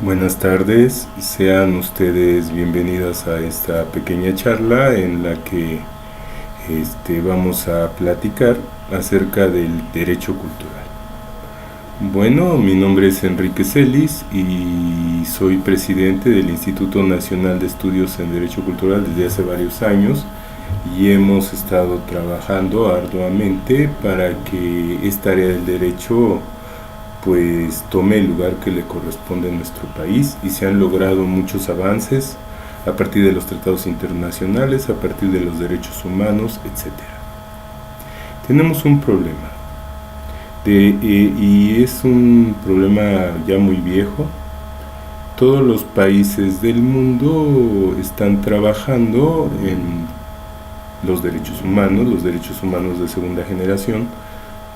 Buenas tardes, sean ustedes bienvenidas a esta pequeña charla en la que vamos a platicar acerca del derecho cultural. Bueno, mi nombre es Enrique Celis y soy presidente del Instituto Nacional de Estudios en Derecho Cultural desde hace varios años y hemos estado trabajando arduamente para que esta área del derecho pues tome el lugar que le corresponde en nuestro país, y se han logrado muchos avances a partir de los tratados internacionales, a partir de los derechos humanos, etcétera. Tenemos un problema y es un problema ya muy viejo. Todos los países del mundo están trabajando en los derechos humanos de segunda generación,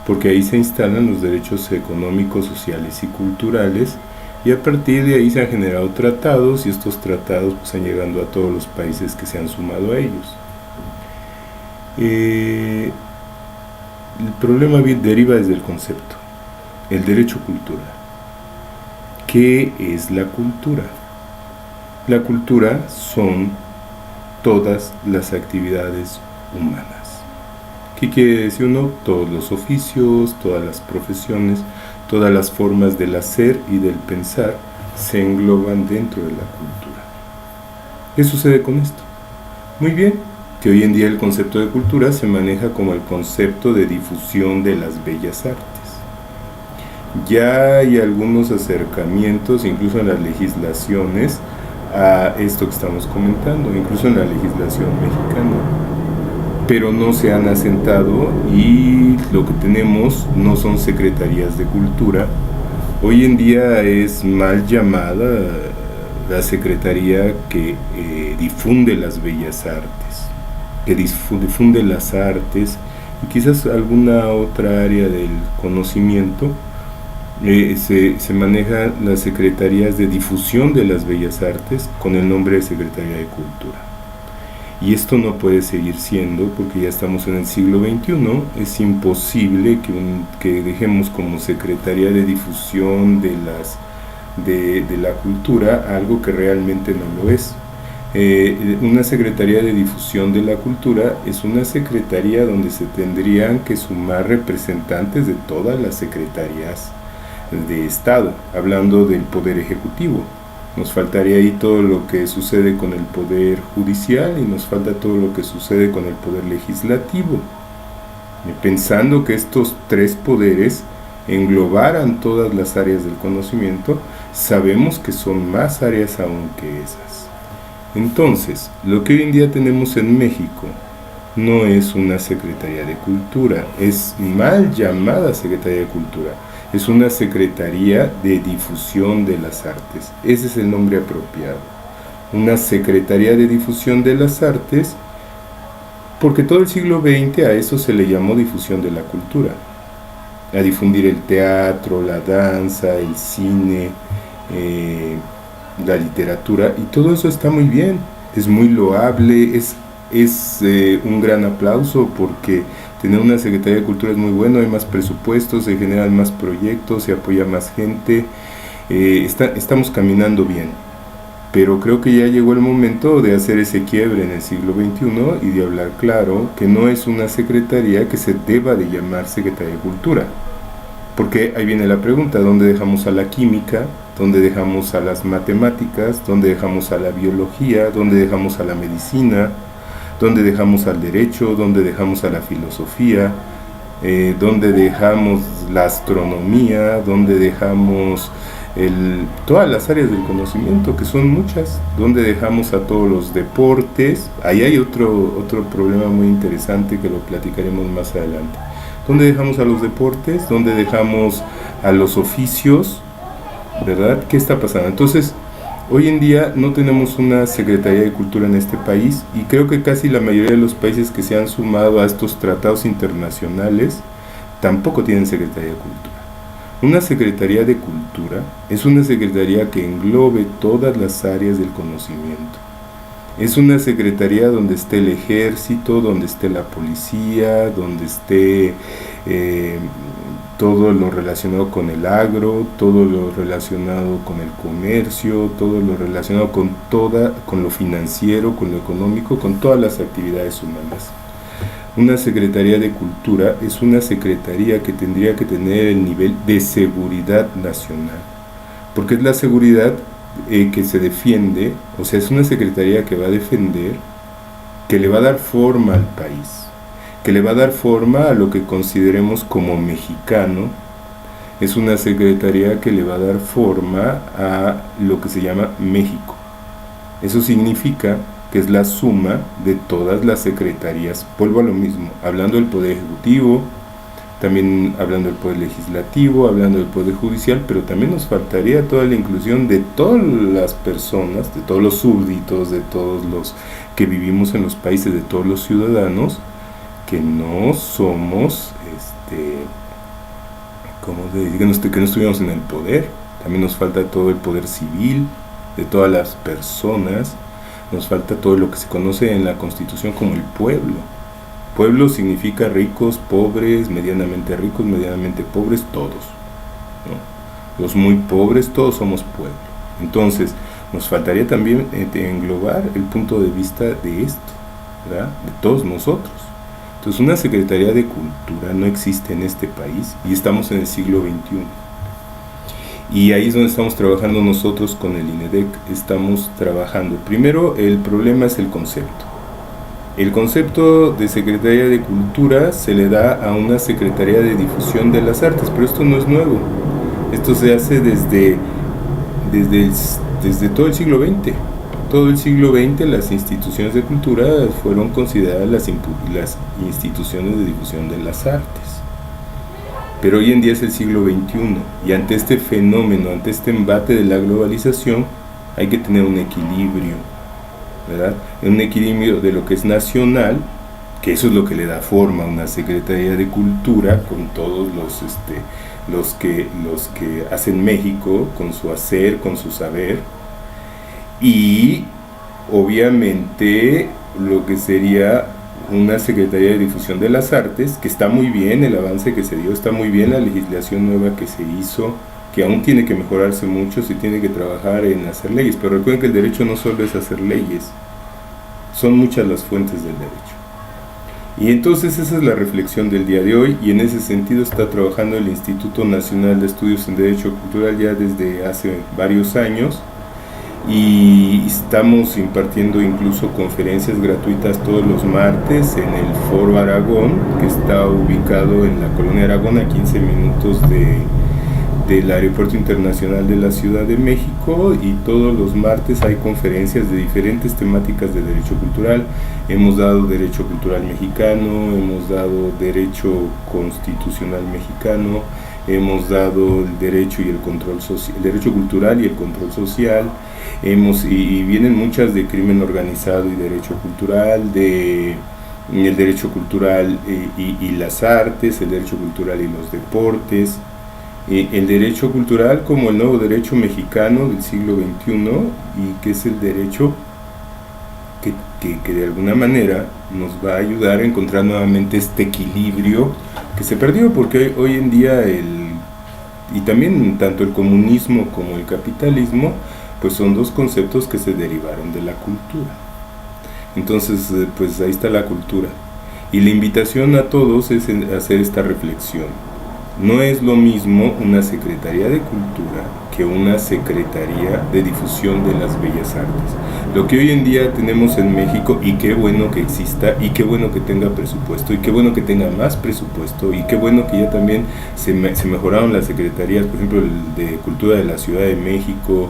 porque ahí se instalan los derechos económicos, sociales y culturales, y a partir de ahí se han generado tratados, y estos tratados pues han llegado a todos los países que se han sumado a ellos. El problema deriva desde el concepto, el derecho cultural. ¿Qué es la cultura? La cultura son todas las actividades humanas. ¿Qué quiere decir uno? Todos los oficios, todas las profesiones, todas las formas del hacer y del pensar se engloban dentro de la cultura. ¿Qué sucede con esto? Muy bien, que hoy en día el concepto de cultura se maneja como el concepto de difusión de las bellas artes. Ya hay algunos acercamientos, incluso en las legislaciones, a esto que estamos comentando, incluso en la legislación mexicana, pero no se han asentado, y lo que tenemos no son secretarías de cultura. Hoy en día es mal llamada la secretaría que difunde las bellas artes, que difunde las artes, y quizás alguna otra área del conocimiento. Se manejan las secretarías de difusión de las bellas artes con el nombre de Secretaría de Cultura. Y esto no puede seguir siendo, porque ya estamos en el siglo XXI. Es imposible que dejemos como Secretaría de Difusión de la Cultura algo que realmente no lo es. Una Secretaría de Difusión de la Cultura es una secretaría donde se tendrían que sumar representantes de todas las secretarías de Estado, hablando del Poder Ejecutivo. Nos faltaría ahí todo lo que sucede con el Poder Judicial, y nos falta todo lo que sucede con el Poder Legislativo. Pensando que estos tres poderes englobaran todas las áreas del conocimiento, sabemos que son más áreas aún que esas. Entonces, lo que hoy en día tenemos en México no es una Secretaría de Cultura, es mal llamada Secretaría de Cultura. Es una Secretaría de Difusión de las Artes. Ese es el nombre apropiado. Una Secretaría de Difusión de las Artes, porque todo el siglo XX a eso se le llamó difusión de la cultura. A difundir el teatro, la danza, el cine, la literatura, y todo eso está muy bien. Es muy loable, es un gran aplauso, porque tener una Secretaría de Cultura es muy bueno. Hay más presupuestos, se generan más proyectos, se apoya más gente, estamos caminando bien. Pero creo que ya llegó el momento de hacer ese quiebre en el siglo XXI y de hablar claro que no es una secretaría que se deba de llamar Secretaría de Cultura. Porque ahí viene la pregunta: ¿dónde dejamos a la química? ¿Dónde dejamos a las matemáticas? ¿Dónde dejamos a la biología? ¿Dónde dejamos a la medicina? ¿Dónde dejamos al derecho? ¿Dónde dejamos a la filosofía? ¿Dónde dejamos la astronomía? ¿Dónde dejamos todas las áreas del conocimiento, que son muchas? ¿Dónde dejamos a todos los deportes? Ahí hay otro problema muy interesante que lo platicaremos más adelante. ¿Dónde dejamos a los deportes? ¿Dónde dejamos a los oficios? ¿Verdad? ¿Qué está pasando? Entonces, hoy en día no tenemos una Secretaría de Cultura en este país, y creo que casi la mayoría de los países que se han sumado a estos tratados internacionales tampoco tienen Secretaría de Cultura. Una Secretaría de Cultura es una secretaría que englobe todas las áreas del conocimiento. Es una secretaría donde esté el ejército, donde esté la policía, donde esté todo lo relacionado con el agro, todo lo relacionado con el comercio, todo lo relacionado con lo financiero, con lo económico, con todas las actividades humanas. Una Secretaría de Cultura es una secretaría que tendría que tener el nivel de seguridad nacional, porque es la seguridad que se defiende, o sea, es una secretaría que va a defender, que le va a dar forma al país, que le va a dar forma a lo que consideremos como mexicano. Es una secretaría que le va a dar forma a lo que se llama México. Eso significa que es la suma de todas las secretarías. Vuelvo a lo mismo, hablando del Poder Ejecutivo, también hablando del Poder Legislativo, hablando del Poder Judicial, pero también nos faltaría toda la inclusión de todas las personas, de todos los súbditos, de todos los que vivimos en los países, de todos los ciudadanos, que no somos, que no estuvimos en el poder. También nos falta todo el poder civil, de todas las personas. Nos falta todo lo que se conoce en la Constitución como el pueblo. Pueblo significa ricos, pobres, medianamente pobres, todos, ¿no? Los muy pobres, todos somos pueblo. Entonces, nos faltaría también englobar el punto de vista de esto, ¿verdad? De todos nosotros. Entonces, una Secretaría de Cultura no existe en este país y estamos en el siglo XXI. Y ahí es donde estamos trabajando nosotros con el INEDEC. Estamos trabajando. Primero, el problema es el concepto. El concepto de Secretaría de Cultura se le da a una Secretaría de Difusión de las Artes, pero esto no es nuevo. Esto se hace desde todo el siglo XX. Todo el siglo XX las instituciones de cultura fueron consideradas las instituciones de difusión de las artes. Pero hoy en día es el siglo XXI y ante este fenómeno, ante este embate de la globalización, hay que tener un equilibrio, ¿verdad? Un equilibrio de lo que es nacional, que eso es lo que le da forma a una Secretaría de Cultura, con todos los que hacen México, con su hacer, con su saber, y obviamente lo que sería una Secretaría de Difusión de las Artes, que está muy bien el avance que se dio, está muy bien la legislación nueva que se hizo, que aún tiene que mejorarse mucho, se tiene que trabajar en hacer leyes, pero recuerden que el derecho no solo es hacer leyes, son muchas las fuentes del derecho. Y entonces esa es la reflexión del día de hoy, y en ese sentido está trabajando el Instituto Nacional de Estudios en Derecho Cultural ya desde hace varios años, y estamos impartiendo incluso conferencias gratuitas todos los martes en el Foro Aragón, que está ubicado en la Colonia Aragón, a 15 minutos del Aeropuerto Internacional de la Ciudad de México, y todos los martes hay conferencias de diferentes temáticas de derecho cultural. Hemos dado derecho cultural mexicano, hemos dado derecho constitucional mexicano, hemos dado el derecho y el control social, el derecho cultural y el control social, y vienen muchas de crimen organizado y derecho cultural, el derecho cultural y las artes, el derecho cultural y los deportes, el derecho cultural como el nuevo derecho mexicano del siglo XXI, y que es el derecho que de alguna manera nos va a ayudar a encontrar nuevamente este equilibrio que se perdió, porque hoy en día y también tanto el comunismo como el capitalismo, pues son dos conceptos que se derivaron de la cultura. Entonces, pues ahí está la cultura. Y la invitación a todos es hacer esta reflexión. No es lo mismo una Secretaría de Cultura que una Secretaría de Difusión de las Bellas Artes. Lo que hoy en día tenemos en México, y qué bueno que exista, y qué bueno que tenga presupuesto, y qué bueno que tenga más presupuesto, y qué bueno que ya también se mejoraron las secretarías, por ejemplo, el de Cultura de la Ciudad de México.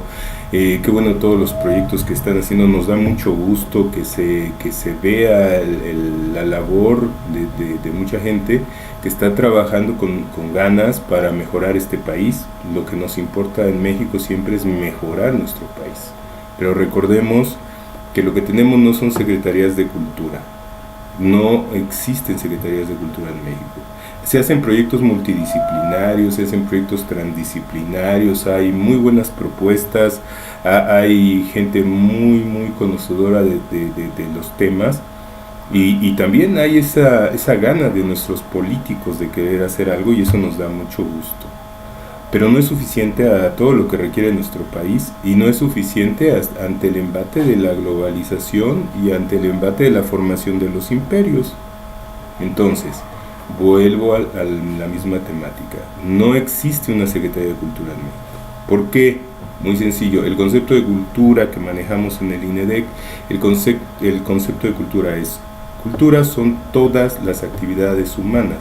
Qué bueno todos los proyectos que están haciendo, nos da mucho gusto que se vea la labor de mucha gente que está trabajando con ganas para mejorar este país. Lo que nos importa en México siempre es mejorar nuestro país, pero recordemos que lo que tenemos no son secretarías de cultura, no existen secretarías de cultura en México. Se hacen proyectos multidisciplinarios, se hacen proyectos transdisciplinarios, hay muy buenas propuestas, hay gente muy conocedora de los temas, Y también hay esa gana de nuestros políticos de querer hacer algo y eso nos da mucho gusto. Pero no es suficiente a todo lo que requiere nuestro país y no es suficiente ante el embate de la globalización y ante el embate de la formación de los imperios. Entonces, vuelvo a la misma temática. No existe una Secretaría de Cultura en México. ¿Por qué? Muy sencillo. El concepto de cultura que manejamos en el INEDEC, el concepto de cultura es: cultura son todas las actividades humanas.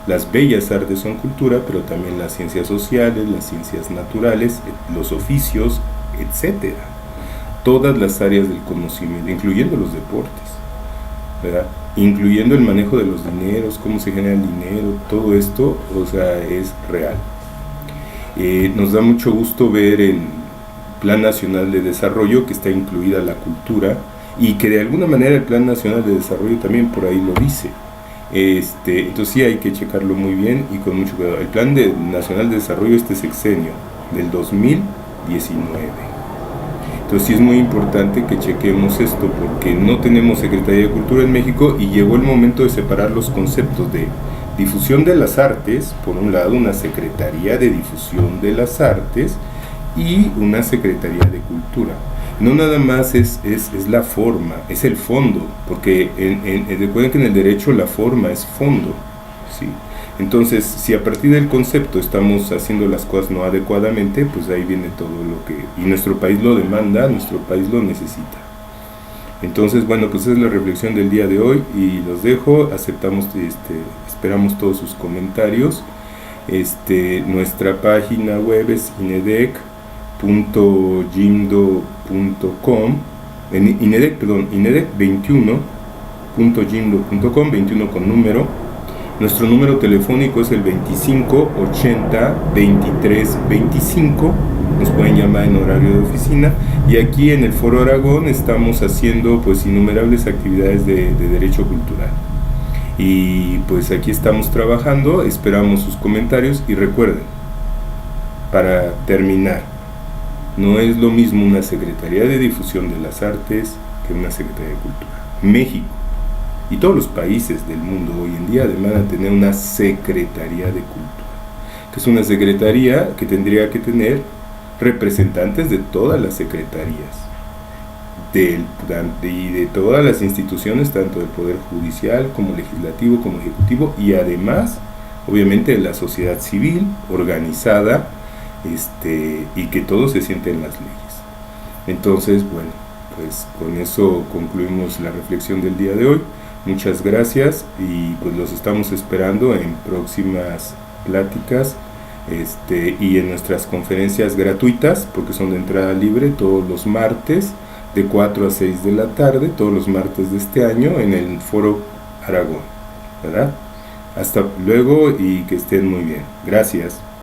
Las bellas artes son cultura, pero también las ciencias sociales, las ciencias naturales, los oficios, etc. Todas las áreas del conocimiento, incluyendo los deportes, ¿verdad? Incluyendo el manejo de los dineros, cómo se genera el dinero, todo esto, o sea, es real. Nos da mucho gusto ver en Plan Nacional de Desarrollo que está incluida la cultura y que de alguna manera el Plan Nacional de Desarrollo también por ahí lo dice. Entonces sí hay que checarlo muy bien y con mucho cuidado. El Plan Nacional de Desarrollo sexenio del 2019. Entonces sí es muy importante que chequemos esto porque no tenemos Secretaría de Cultura en México y llegó el momento de separar los conceptos de difusión de las artes, por un lado una Secretaría de Difusión de las Artes y una Secretaría de Cultura. No nada más es la forma, es el fondo, porque recuerden que en el derecho la forma es fondo, ¿sí? Entonces, si a partir del concepto estamos haciendo las cosas no adecuadamente, pues ahí viene todo lo que... Y nuestro país lo demanda, nuestro país lo necesita. Entonces, bueno, pues esa es la reflexión del día de hoy y los dejo, esperamos todos sus comentarios. Nuestra página web es inedec.jimdo.com, inedec21.jimdo.com, 21 con número. Nuestro número telefónico es el 25 80 23 25. Nos pueden llamar en horario de oficina. Y aquí en el Foro Aragón estamos haciendo pues innumerables actividades de derecho cultural. Y pues aquí estamos trabajando, esperamos sus comentarios y recuerden, para terminar, no es lo mismo una Secretaría de Difusión de las Artes que una Secretaría de Cultura. México y todos los países del mundo hoy en día demandan tener una Secretaría de Cultura, que es una secretaría que tendría que tener representantes de todas las secretarías y de todas las instituciones, tanto del Poder Judicial como Legislativo como Ejecutivo, y además, obviamente, de la sociedad civil organizada, y que todos se sienten las leyes. Entonces, bueno, pues con eso concluimos la reflexión del día de hoy. Muchas gracias y pues los estamos esperando en próximas pláticas y en nuestras conferencias gratuitas, porque son de entrada libre, todos los martes de 4 a 6 de la tarde, todos los martes de este año en el Foro Aragón, ¿verdad? Hasta luego y que estén muy bien. Gracias.